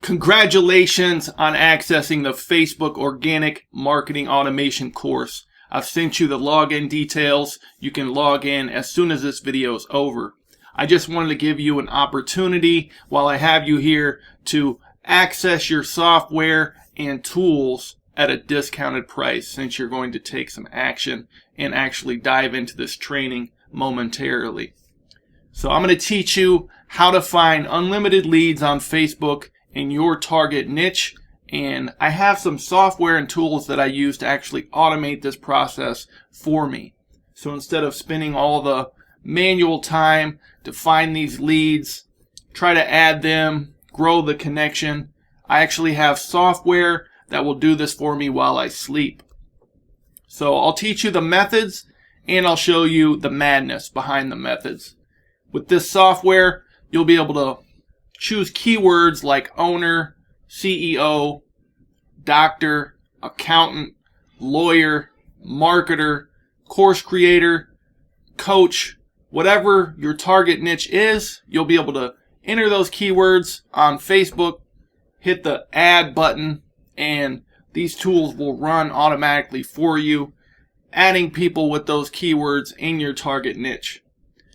Congratulations on accessing the Facebook Organic Marketing Automation course. I've sent you the login details. You can log in as soon as this video is over. I just wanted to give you an opportunity while I have you here to access your software and tools at a discounted price, since you're going to take some action and actually dive into this training momentarily. So I'm going to teach you how to find unlimited leads on Facebook in your target niche, and I have some software and tools that I use to actually automate this process for me. So instead of spending all the manual time to find these leads, try to add them, grow the connection, I actually have software that will do this for me while I sleep. So I'll teach you the methods and I'll show you the madness behind the methods. With this software, you'll be able to choose keywords like owner, CEO, doctor, accountant, lawyer, marketer, course creator, coach, whatever your target niche is. You'll be able to enter those keywords on Facebook, hit the add button, and these tools will run automatically for you, adding people with those keywords in your target niche.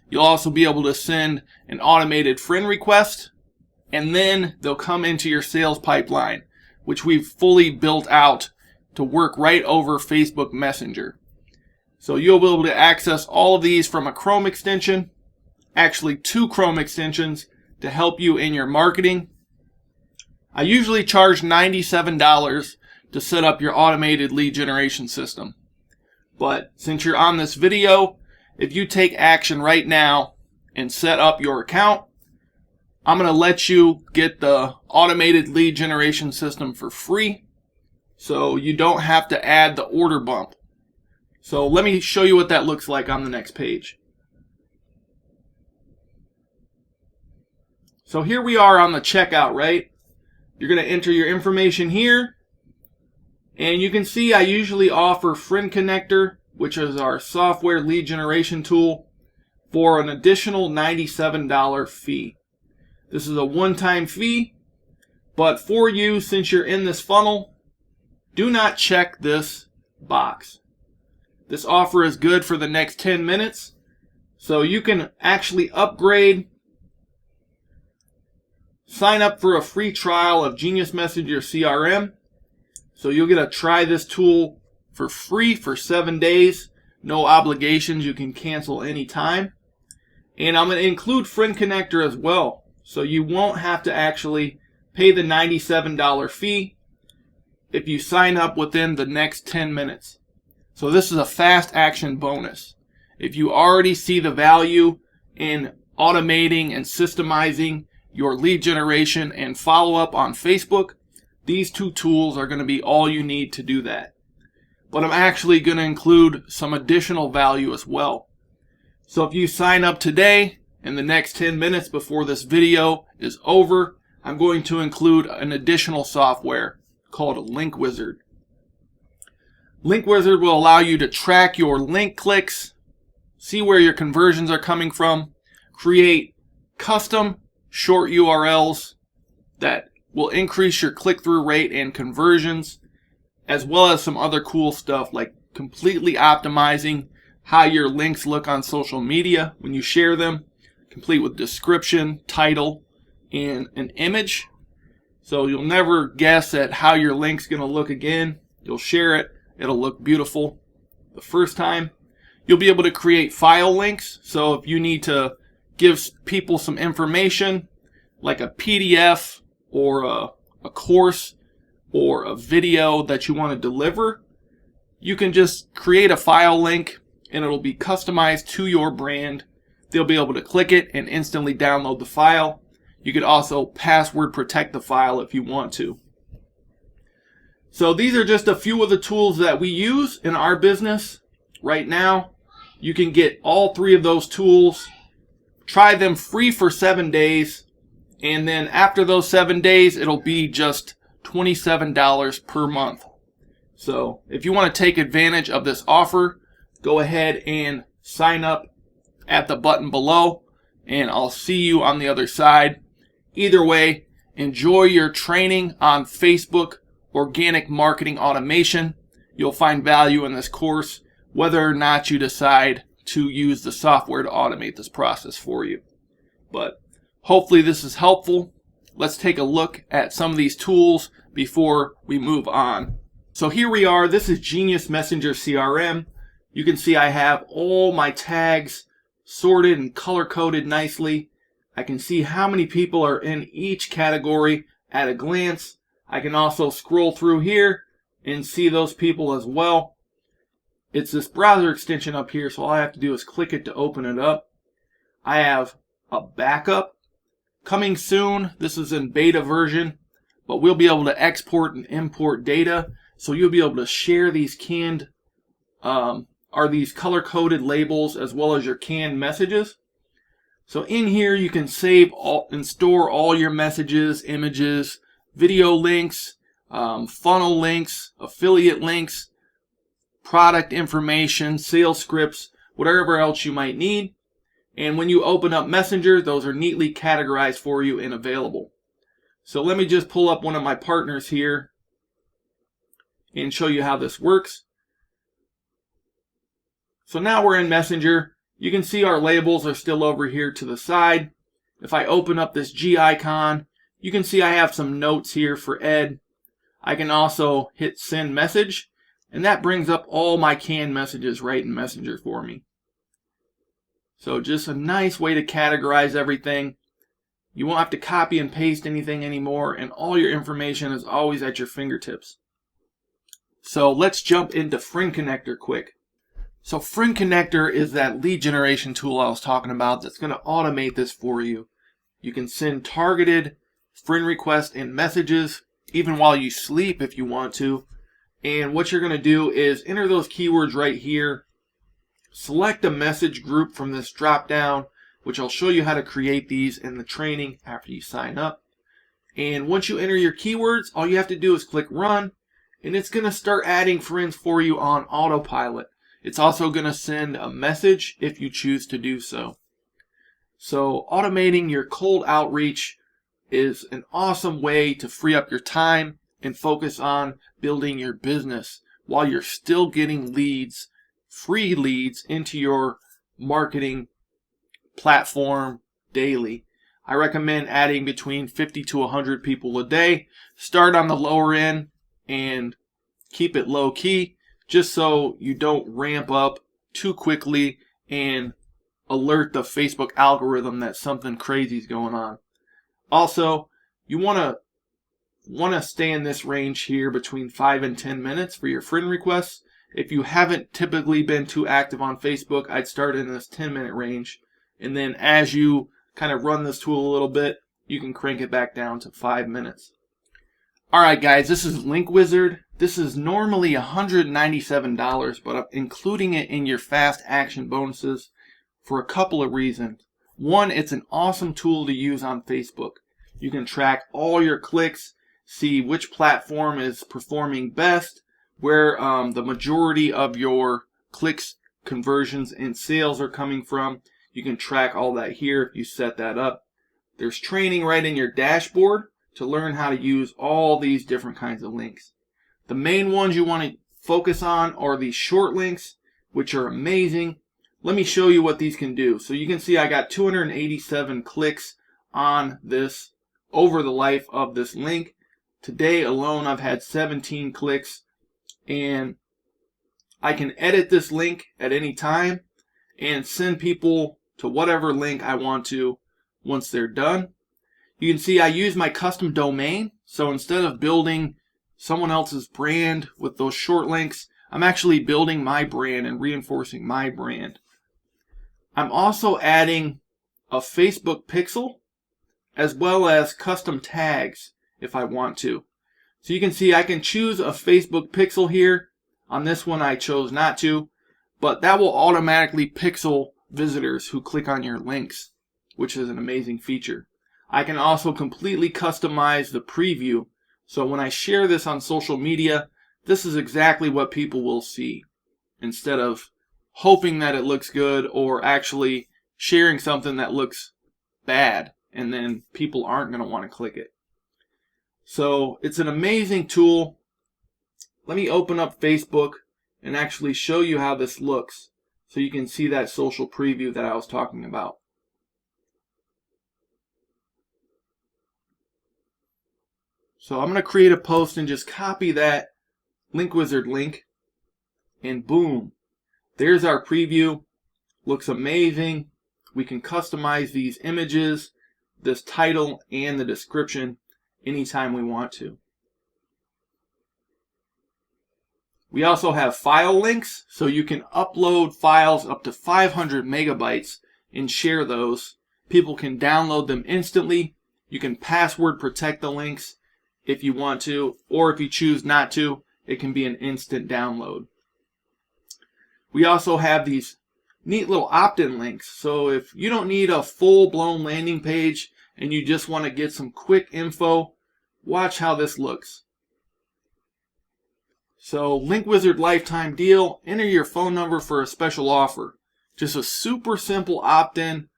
You'll also be able to send an automated friend request, and then they'll come into your sales pipeline, which we've fully built out to work right over Facebook Messenger. So you'll be able to access all of these from a Chrome extension, actually 2 Chrome extensions to help you in your marketing. I usually charge $97 to set up your automated lead generation system. But since you're on this video, if you take action right now and set up your account, I'm going to let you get the automated lead generation system for free, so you don't have to add the order bump. So let me show you what that looks like on the next page. So here we are on the checkout, right? You're going to enter your information here, and you can see I usually offer Friend Connector, which is our software lead generation tool, for an additional $97 fee. This is a one-time fee, but for you, since you're in this funnel, do not check this box. This offer is good for the next 10 minutes, so you can actually upgrade, sign up for a free trial of Genius Messenger CRM. So you'll get to try this tool for free for 7 days. No obligations. You can cancel anytime. And I'm going to include Friend Connector as well, so you won't have to actually pay the $97 fee if you sign up within the next 10 minutes. So this is a fast action bonus. If you already see the value in automating and systemizing your lead generation and follow-up on Facebook, these 2 tools are going to be all you need to do that. But I'm actually going to include some additional value as well. So if you sign up today, in the next 10 minutes before this video is over, I'm going to include an additional software called Link Wizard. Link Wizard will allow you to track your link clicks, see where your conversions are coming from, create custom short URLs that will increase your click-through rate and conversions, as well as some other cool stuff like completely optimizing how your links look on social media when you share them, complete with description, title, and an image. So you'll never guess at how your link's going to look again. You'll share it. It'll look beautiful the first time. You'll be able to create file links. So if you need to give people some information, like a PDF or a course or a video that you want to deliver, you can just create a file link and it'll be customized to your brand. They'll be able to click it and instantly download the file. You could also password protect the file if you want to. So these are just a few of the tools that we use in our business right now. You can get all 3 of those tools, try them free for 7 days, and then after those 7 days, it'll be just $27 per month. So if you want to take advantage of this offer, go ahead and sign up at the button below, and I'll see you on the other side. Either way, Enjoy your training on Facebook organic marketing automation. You'll find value in this course, whether or not you decide to use the software to automate this process for you. But hopefully this is helpful. Let's take a look at some of these tools before we move on. So here we are. This is Genius Messenger CRM. You can see I have all my tags sorted and color-coded nicely. I can see how many people are in each category at a glance. I can also scroll through here and see those people as well. It's this browser extension up here, so all I have to do is click it to open it up. I have a backup coming soon. This is in beta version, but we'll be able to export and import data, so you'll be able to share these canned these color-coded labels as well as your canned messages. So in here you can save and store all your messages, images, video links, funnel links, affiliate links, product information, sales scripts, whatever else you might need. And when you open up Messenger, those are neatly categorized for you and available. So let me just pull up one of my partners here and show you how this works. So now we're in Messenger. You can see our labels are still over here to the side. If I open up this G icon, you can see I have some notes here for Ed. I can also hit send message, and that brings up all my canned messages right in Messenger for me. So just a nice way to categorize everything. You won't have to copy and paste anything anymore, and all your information is always at your fingertips. So let's jump into Friend Connector quick. So Friend Connector is that lead generation tool I was talking about that's going to automate this for you. You can send targeted friend requests and messages even while you sleep if you want to. And what you're going to do is enter those keywords right here. Select a message group from this drop down, which I'll show you how to create these in the training after you sign up. And once you enter your keywords, all you have to do is click run, and it's going to start adding friends for you on autopilot. It's also going to send a message if you choose to do so. So automating your cold outreach is an awesome way to free up your time and focus on building your business while you're still getting leads, free leads, into your marketing platform daily. I recommend adding between 50 to 100 people a day. Start on the lower end and keep it low key, just so you don't ramp up too quickly and alert the Facebook algorithm that something crazy is going on. Also, you want to stay in this range here between 5 and 10 minutes for your friend requests. If you haven't typically been too active on Facebook, I'd start in this 10-minute range. And then as you kind of run this tool a little bit, you can crank it back down to 5 minutes. Alright guys, this is Link Wizard. This is normally $197, but I'm including it in your fast action bonuses for a couple of reasons. One, it's an awesome tool to use on Facebook. You can track all your clicks, see which platform is performing best, where the majority of your clicks, conversions, and sales are coming from. You can track all that here if you set that up. There's training right in your dashboard to learn how to use all these different kinds of links. The main ones you want to focus on are these short links, which are amazing. Let me show you what these can do. So you can see I got 287 clicks on this over the life of this link. Today alone I've had 17 clicks, and I can edit this link at any time and send people to whatever link I want to once they're done. You can see I use my custom domain, so instead of building someone else's brand with those short links, I'm actually building my brand and reinforcing my brand. I'm also adding a Facebook pixel as well as custom tags if I want to. So you can see I can choose a Facebook pixel here. On this one I chose not to, but that will automatically pixel visitors who click on your links, which is an amazing feature. I can also completely customize the preview, so when I share this on social media, this is exactly what people will see, instead of hoping that it looks good or actually sharing something that looks bad and then people aren't going to want to click it. So it's an amazing tool. Let me open up Facebook and actually show you how this looks so you can see that social preview that I was talking about. So I'm going to create a post and just copy that Link Wizard link, and boom, there's our preview. Looks amazing. We can customize these images, this title, and the description anytime we want to. We also have file links, so you can upload files up to 500 megabytes and share those. People can download them instantly. You can password protect the links if you want to, or if you choose not to, it can be an instant download. We also have these neat little opt-in links. So if you don't need a full-blown landing page and you just want to get some quick info, watch how this looks. So Link Wizard lifetime deal, enter your phone number for a special offer. Just a super simple opt-in.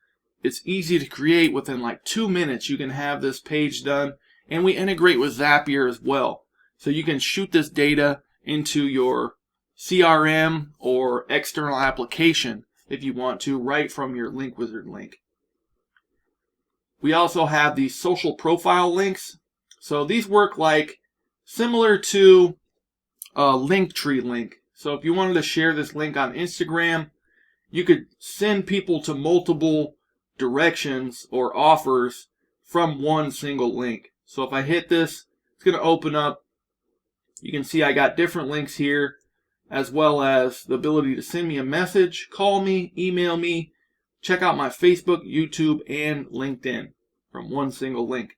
It's easy to create. Within like 2 minutes you can have this page done. And we integrate with Zapier as well. So you can shoot this data into your CRM or external application if you want to, right from your Link Wizard link. We also have these social profile links. So these work like similar to a Linktree link. So if you wanted to share this link on Instagram, you could send people to multiple directions or offers from one single link. So if I hit this, it's going to open up. You can see I got different links here, as well as the ability to send me a message, call me, email me, check out my Facebook, YouTube, and LinkedIn from one single link.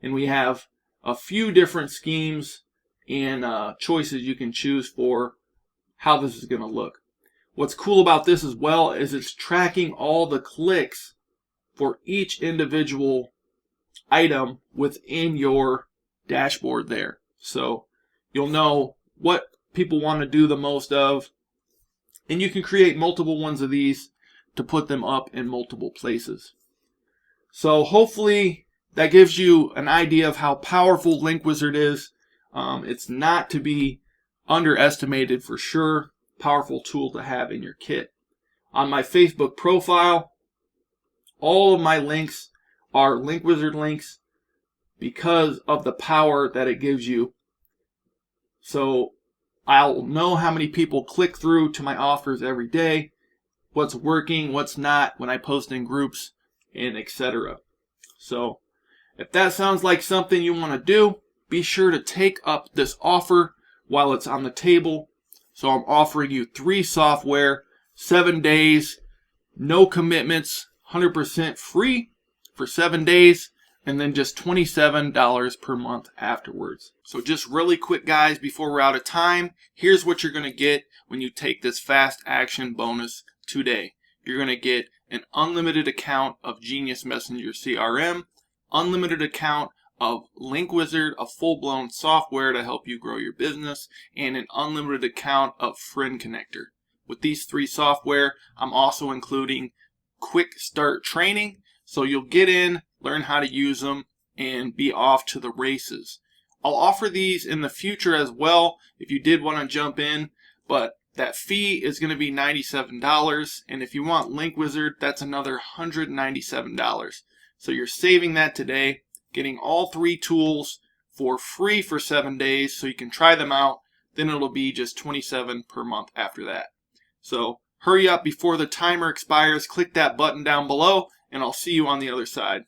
And we have a few different schemes and choices you can choose for how this is going to look. What's cool about this as well is it's tracking all the clicks for each individual item within your dashboard there. So you'll know what people want to do the most of, and you can create multiple ones of these to put them up in multiple places. So hopefully that gives you an idea of how powerful Link Wizard is. It's not to be underestimated for sure. Powerful tool to have in your kit. On my Facebook profile, all of my links are Link Wizard links because of the power that it gives you. So I'll know how many people click through to my offers every day, what's working, what's not when I post in groups, and etc. So if that sounds like something you want to do, be sure to take up this offer while it's on the table. So I'm offering you 3 software, 7 days, no commitments, 100% free for 7 days, and then just $27 per month afterwards. So just really quick, guys, before we're out of time, here's what you're going to get when you take this fast action bonus today. You're going to get an unlimited account of Genius Messenger CRM, unlimited account of Link Wizard, a full-blown software to help you grow your business, and an unlimited account of Friend Connector. With these 3 software, I'm also including quick start training, so you'll get in, learn how to use them, and be off to the races. I'll offer these in the future as well if you did want to jump in, but that fee is going to be $97, and if you want Link Wizard, that's another $197. So you're saving that today, getting all 3 tools for free for 7 days so you can try them out. Then it'll be just $27 per month after that. So hurry up before the timer expires. Click that button down below, and I'll see you on the other side.